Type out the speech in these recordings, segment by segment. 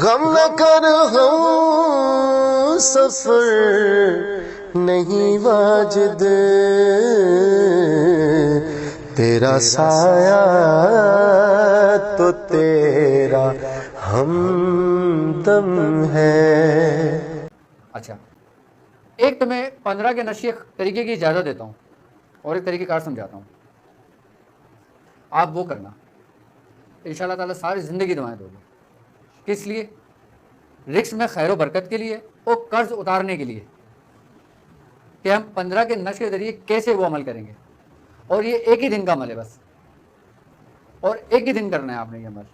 गम न कर हम सफर नहीं वाजिद, तेरा साया तो तेरा हमदम है। अच्छा, एक तो मैं 15 के नशे तरीके की इजाज़त देता हूँ और एक तरीके कार समझाता हूँ, आप वो करना, इंशाल्लाह ताला सारी ज़िंदगी दुआएं दोगे। किस लिए? रिस्क में खैर बरकत के लिए और कर्ज उतारने के लिए कि हम 15 के नशे के जरिए कैसे वो अमल करेंगे। और ये एक ही दिन का अमल है बस, और एक ही दिन करना है आपने ये अमल।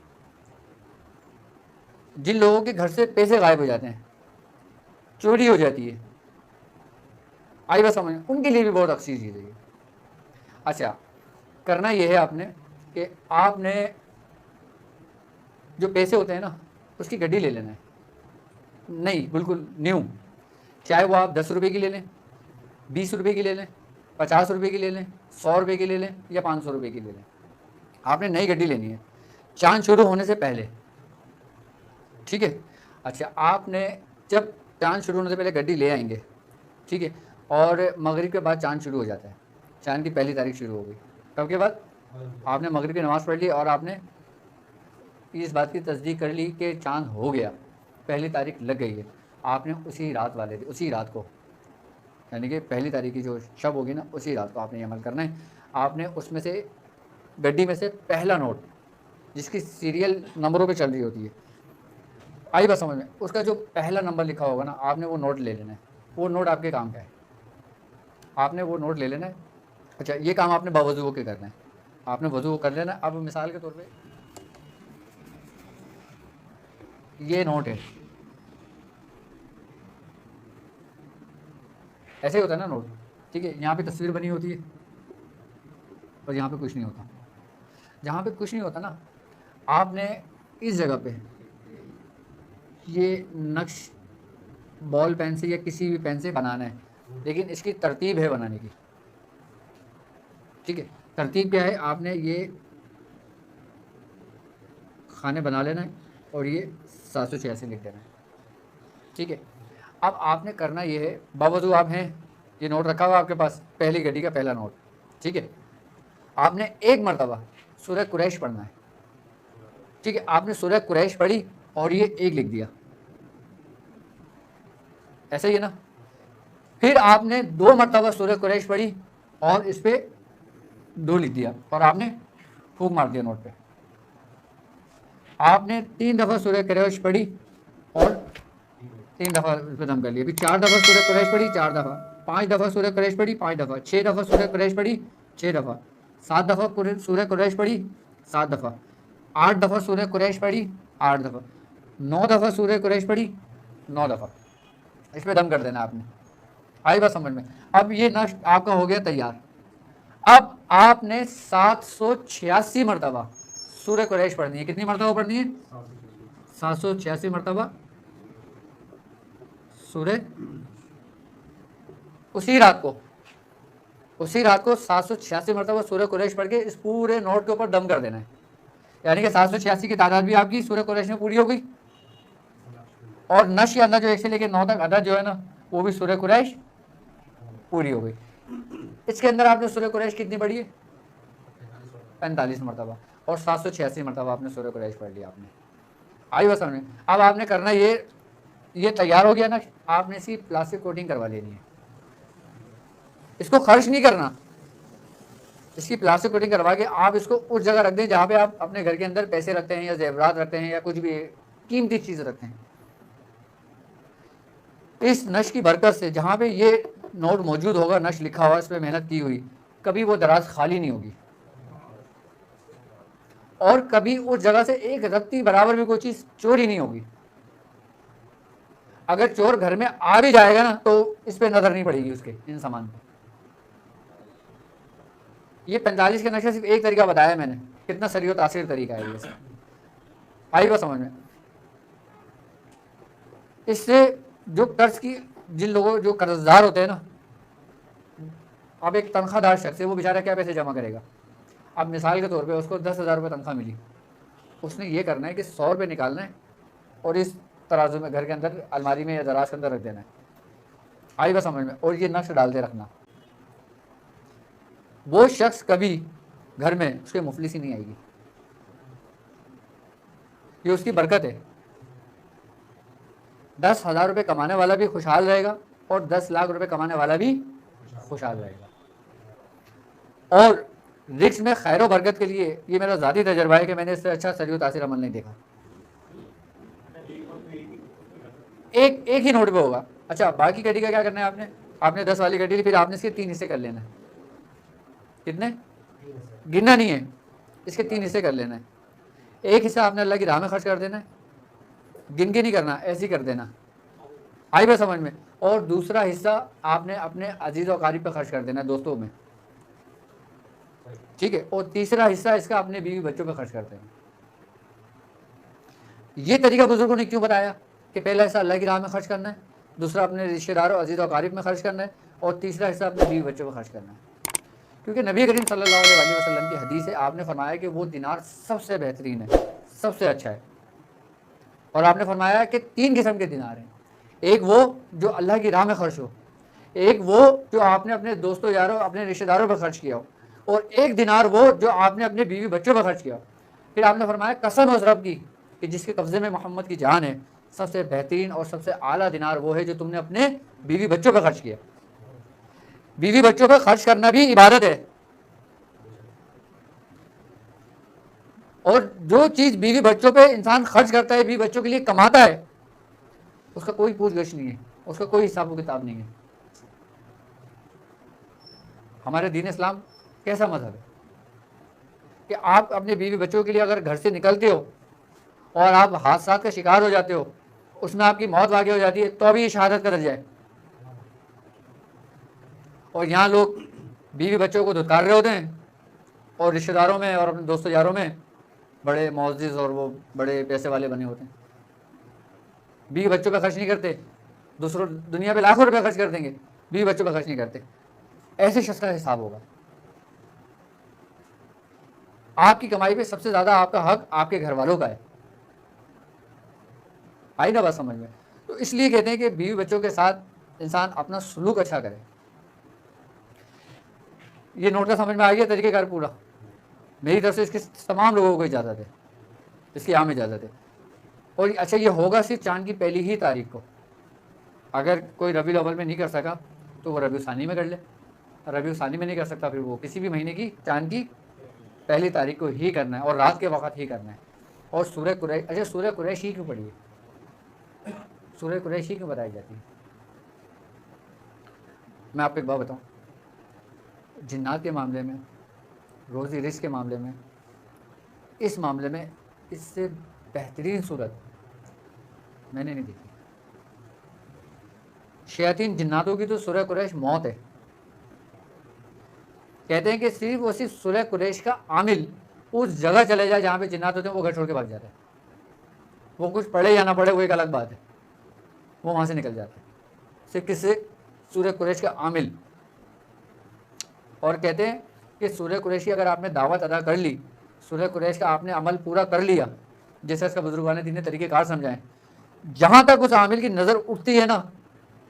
जिन लोगों के घर से पैसे गायब हो जाते हैं, चोरी हो जाती है, आई बस समझ, उनके लिए भी बहुत अच्छी चीज़ है ये। अच्छा, करना ये है आपने कि आपने जो पैसे होते हैं ना, उसकी गड्डी ले लेना है, नहीं बिल्कुल न्यू, चाहे वो आप 10 रुपये की ले लें, 20 रुपये की ले लें, 50 रुपये की ले लें, 100 रुपये की ले लें या 500 रुपये की ले लें। आपने नई गड्डी लेनी है चांद शुरू होने से पहले, ठीक है। अच्छा, आपने जब चांद शुरू होने से पहले गड्डी ले आएंगे, ठीक है, और मगरिब के बाद चांद शुरू हो जाता है, चांद की पहली तारीख शुरू हो गई, कब के बाद? आपने मगरिब की नमाज़ पढ़ ली और आपने इस बात की तस्दीक कर ली कि चांद हो गया, पहली तारीख लग गई है, आपने उसी रात वाले उसी रात को, यानी कि पहली तारीख की जो शब होगी ना, उसी रात को आपने ये अमल करना है। आपने उसमें से गड्डी में से पहला नोट, जिसकी सीरियल नंबरों पे चल रही होती है, आई बात समझ में, उसका जो पहला नंबर लिखा होगा ना, आपने वो नोट ले लेना है। वो नोट आपके काम का है, आपने वो नोट ले लेना है। अच्छा, ये काम आपने बावजू होकर करना है, आपने वजू कर लेना है। अब मिसाल के तौर पे ये नोट है, ऐसे ही होता है ना नोट, ठीक है, यहाँ पे तस्वीर बनी होती है और यहाँ पे कुछ नहीं होता। जहाँ पे कुछ नहीं होता ना, आपने इस जगह पे ये नक्श बॉल पेन से या किसी भी पेन से बनाना है, लेकिन इसकी तरतीब है बनाने की, ठीक है। तरतीब क्या है? आपने ये खाने बना लेना है और ये 786 लिख देना है, ठीक है। अब आपने करना ये है, बावजूद आप हैं, ये नोट रखा हुआ आपके पास, पहली गड्डी का पहला नोट, ठीक है। आपने एक मरतबा सूरह कुरैश पढ़ना है, ठीक है। आपने सूरह कुरैश पढ़ी और ये एक लिख दिया, ऐसा ही है ना। फिर आपने 2 मरतबा सूरह कुरैश पढ़ी और इस पर 2 लिख दिया और आपने फूंक मार दिया नोट पे। आपने 3 दफ़ा सूरह कुरैश पढ़ी और 3 दफ़ा इस पर दम कर लिया। फिर 4 दफ़ा सूरह कुरैश पढ़ी, 4 दफ़ा, 5 दफ़ा सूरह कुरैश पढ़ी, 5 दफ़ा, 6 दफ़ा सूरह कुरैश पढ़ी, 6 दफ़ा, 7 दफ़ा सूरह कुरैश पढ़ी, 7 दफ़ा, 8 दफ़ा सूरह कुरैश पढ़ी, 8 दफ़ा, 9 दफ़ा सूरह कुरैश पढ़ी, 9 दफ़ा, इस पर दम कर देना आपने। आई बात समझ में? अब ये नक्श आपका हो गया तैयार। अब आपने 786 मरतबा सूरह कुरैश पढ़नी है। कितनी मरतबा पढ़नी है? 786 मरतबा सूरह, उसी रात को 786 मरतबा सूरह कुरैश पढ़ के इस पूरे नोट के ऊपर दम कर देना है। यानी कि 786 की तादाद भी आपकी सूरह कुरैश में पूरी हो गई और नश के अंदर जो 1 से लेकर 9 तक अदद जो है ना, वो भी सूरह कुरैश पूरी हो गई। इसके अंदर आपने सूरह कुरैश कितनी पढ़ी है? 45 मरतबा, और 786 मरतबा आपने सूरह कुरैश पढ़ लिया आपने। आई बस समझ में? अब आपने करना ये तैयार हो गया ना, आपने इसकी प्लास्टिक कोटिंग करवा लेनी है। इसको खर्च नहीं करना, इसकी प्लास्टिक कोटिंग करवा के आप इसको उस जगह रख दें जहाँ पे आप अपने घर के अंदर पैसे रखते हैं या जेवरात रखते हैं या कुछ भी कीमती चीज़ रखते हैं। इस नश की बरकत से जहाँ पे ये नोट मौजूद होगा, नश लिखा हुआ, इस पर मेहनत की हुई, कभी वो दराज खाली नहीं होगी और कभी उस जगह से एक रत्ती बराबर भी कोई चीज़ चोरी नहीं होगी। अगर चोर घर में आ भी जाएगा ना, तो इस पे नजर नहीं पड़ेगी उसके इन सामान पे। ये 45 के नशे सिर्फ एक तरीका बताया मैंने, कितना सही और तासीर तरीका है ये। आई बात समझ में? इससे जो कर्ज की, जिन लोगों जो कर्जदार होते हैं ना, अब एक तनख्वाहदार शख्स है, वो बेचारा क्या पैसे जमा करेगा? अब मिसाल के तौर पे उसको 10,000 रुपये तनख्वाह मिली, उसने ये करना है कि 100 रुपये निकालना है और इस तराजू में घर के अंदर अलमारी में या दराज के अंदर रख देना है। आई बात समझ में? और ये नक्श डालते रखना। वो शख्स कभी घर में उसके मुफलिसी नहीं आएगी, ये उसकी बरकत है। 10,000 रुपये कमाने वाला भी खुशहाल रहेगा और 10 लाख रुपए कमाने वाला भी खुशहाल रहेगा। और रिस्क में खैर बरकत के लिए ये मेरा ज़ाती तजर्बा है कि मैंने इससे अच्छा सरियो तासीर अमल नहीं देखा। एक ही नोट पे होगा। अच्छा, बाकी कड़ी का क्या करना है आपने? आपने 10 वाली कड़ी ली, फिर आपने इसके 3 हिस्से कर लेना है। कितने? गिनना नहीं है, इसके 3 हिस्से कर लेना है। एक हिस्सा आपने अल्लाह की राह में खर्च कर देना है, गिन के नहीं करना, ऐसे ही कर देना। आई बात समझ में? और दूसरा हिस्सा आपने अपने अजीज़ और कारिब पे खर्च कर देना है, दोस्तों में, ठीक है। और तीसरा हिस्सा इसका अपने बीवी बच्चों पे खर्च कर देना। ये तरीका बुजुर्गों ने क्यों बताया कि पहला हिस्सा अल्लाह की राह में खर्च करना है, दूसरा अपने रिश्तेदारों अजीज़ और कारिब में खर्च करना है, और तीसरा हिस्सा अपने बीवी बच्चों पर खर्च करना है। क्योंकि नबी करीम सल्लल्लाहु अलैहि वसल्लम की हदीस है, आपने फरमाया कि वो दिनार सबसे बेहतरीन है, सबसे अच्छा है। और आपने फरमाया कि 3 किस्म के दिनार हैं। एक वो जो अल्लाह की राह में खर्च हो, एक वो जो आपने अपने दोस्तों यारों अपने रिश्तेदारों पर खर्च किया हो, और एक दिनार वो जो आपने अपने बीवी बच्चों पर खर्च किया। फिर आपने फरमाया कसम उस रब की कि जिसके कब्ज़े में मोहम्मद की जान है, सबसे बेहतरीन और सबसे आला दिनार वो है जो तुमने अपने बीवी बच्चों पर खर्च किया। बीवी बच्चों पर खर्च करना भी इबादत है। और जो चीज़ बीवी बच्चों पे इंसान खर्च करता है, बीवी बच्चों के लिए कमाता है, उसका कोई पूछगछ नहीं है, उसका कोई हिसाब किताब नहीं है। हमारे दीन इस्लाम कैसा मजहब है कि आप अपने बीवी बच्चों के लिए अगर घर से निकलते हो और आप हादसा का शिकार हो जाते हो, उसमें आपकी मौत वाक़ई हो जाती है, तो अभी ये शहादत का दर्जा है। और यहाँ लोग बीवी बच्चों को धुतकार रहे होते हैं और रिश्तेदारों में और अपने दोस्तों यारों में बड़े मुअज़्ज़िज़ और वो बड़े पैसे वाले बने होते हैं। बीवी बच्चों पर खर्च नहीं करते, दूसरों दुनिया पे लाखों रुपए खर्च कर देंगे, बीवी बच्चों पर खर्च नहीं करते। ऐसे शख्स का हिसाब होगा। आपकी कमाई पे सबसे ज़्यादा आपका हक आपके घर वालों का है। आई ना बात समझ में? तो इसलिए कहते हैं कि बीवी बच्चों के साथ इंसान अपना सलूक अच्छा करे। ये नोट का समझ में आ गया तरीक़ेकार पूरा? मेरी तरफ से इसके तमाम लोगों को इजाज़त है, इसकी आम इजाज़त है। और अच्छा, ये होगा सिर्फ चांद की पहली ही तारीख को। अगर कोई रबीउल अव्वल में नहीं कर सका तो वो रबीउल सानी में कर ले, रबीउल सानी में नहीं कर सकता फिर वो किसी भी महीने की चांद की पहली तारीख को ही करना है और रात के वक़्त ही करना है। और सूरह कुरैश, अच्छा सूरह कुरैश ही क्यों पढ़ी है? सूरह कुरैश ही क्यों बताई जाती है? मैं आपको एक बात बताऊँ, जिन्नात के मामले में, रोज़ी रिज़्क़ के मामले में, इस मामले में इससे बेहतरीन सूरत मैंने नहीं देखी। शयातीन जिन्नातों की तो सूरह कुरैश मौत है। कहते हैं कि सिर्फ और सिर्फ सूरह कुरैश का आमिल उस जगह चले जाए जहाँ पे जिन्नात होते हैं, वो घर छोड़ के भाग जाता है। वो कुछ पढ़े या ना पढ़े वो एक अलग बात है, वो वहाँ से निकल जाता है। सिर्फ किससे? सूरह कुरैश का आमिल। और कहते हैं कि सूरह कुरैश की अगर आपने दावत अदा कर ली, सूरह कुरैश का आपने अमल पूरा कर लिया, जैसे इसका बुजुर्गान दीन ने तरीक़ेकार समझाएं, जहाँ तक उस आमिल की नज़र उठती है ना,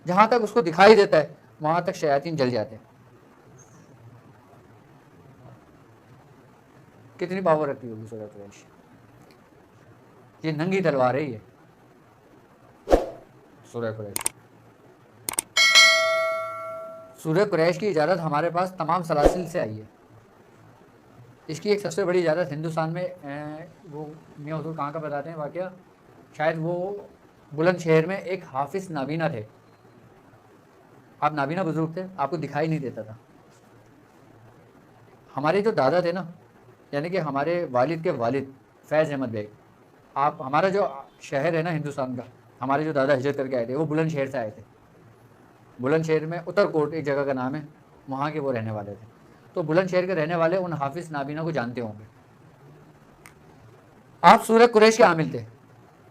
जहाँ तक उसको दिखाई देता है, वहाँ तक शयातीन जल जाते हैं। कितनी पावर रखती होगी सूरह कुरैश? ये नंगी तलवार है ये सूरह कुरैश। सूरह कुरैश की इजाज़त हमारे पास तमाम सलासिल से आई है। इसकी एक सबसे बड़ी इजाज़त हिंदुस्तान में वो मियाँ हुज़ूर कहाँ का बताते हैं वाक़या, शायद वो बुलंदशहर में एक हाफिज़ नाबीना थे। आप नाबीना बुज़ुर्ग थे, आपको दिखाई नहीं देता था। हमारे जो दादा थे ना, यानी कि हमारे वालिद के वालिद फैज़ अहमद बेग, आप हमारा जो शहर है ना हिंदुस्तान का, हमारे जो दादा हिजरत करके आए थे वो बुलंदशहर से आए थे। बुलंदशहर में उत्तरकोट एक जगह का नाम है, वहाँ के वो रहने वाले थे। तो बुलंदशहर के रहने वाले उन हाफिज़ नाबीना को जानते होंगे। आप सूरह कुरैश के आमिल थे,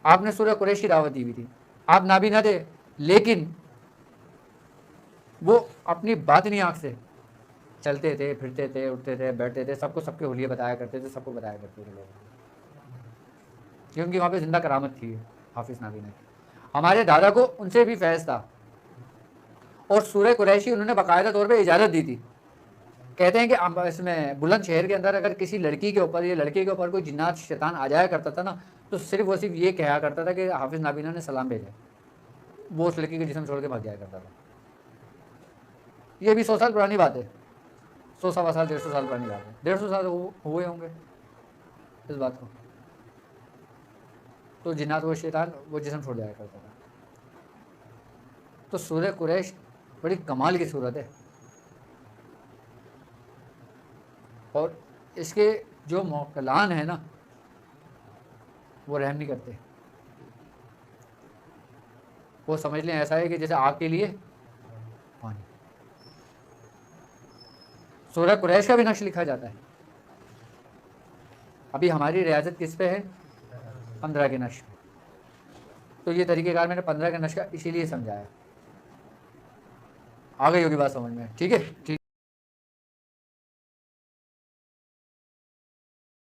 आपने सूरह कुरैश की दावत दी हुई थी, आप नाबीना थे, लेकिन वो अपनी बातिनी आँख से चलते थे, फिरते थे, उठते थे, बैठते थे, सबको सबके हुलिये बताया करते थे, सबको बताया करते थे लोग, क्योंकि वहाँ पे ज़िंदा करामत थी हाफिज़ नाबीना की। हमारे दादा को उनसे भी फैज़ था और सूरह कुरैशी उन्होंने बाकायदा तौर पे इजाज़त दी थी। कहते हैं कि इसमें बुलंदशहर के अंदर अगर किसी लड़की के ऊपर या लड़के के ऊपर कोई जिन्नात शैतान आ जाया करता था ना, तो सिर्फ ये कहा करता था कि हाफिज़ नाबीना ने सलाम भेजा, वो उस लड़की के जिस्म छोड़ के भाग जाया करता था। ये भी 100 साल पुरानी बात है, 100 सवा साल 150 साल पुरानी बात है, 150 साल हुए होंगे इस बात को। तो जिन्नात वो शैतान वो जिस्म छोड़ जाया करता था। तो सूरह कुरैश बड़ी कमाल की सूरत है और इसके जो मौकलान है ना वो रहम नहीं करते। वो समझ लें ऐसा है कि जैसे आग के लिए पानी। सूरह कुरैश का भी नक्श लिखा जाता है। अभी हमारी रियासत किस पे है? 15 के नक्श पे। तो ये तरीक़ेकार मैंने 15 के नक्श का इसीलिए समझाया। आ गई होगी बात समझ में, ठीक है। ठीक।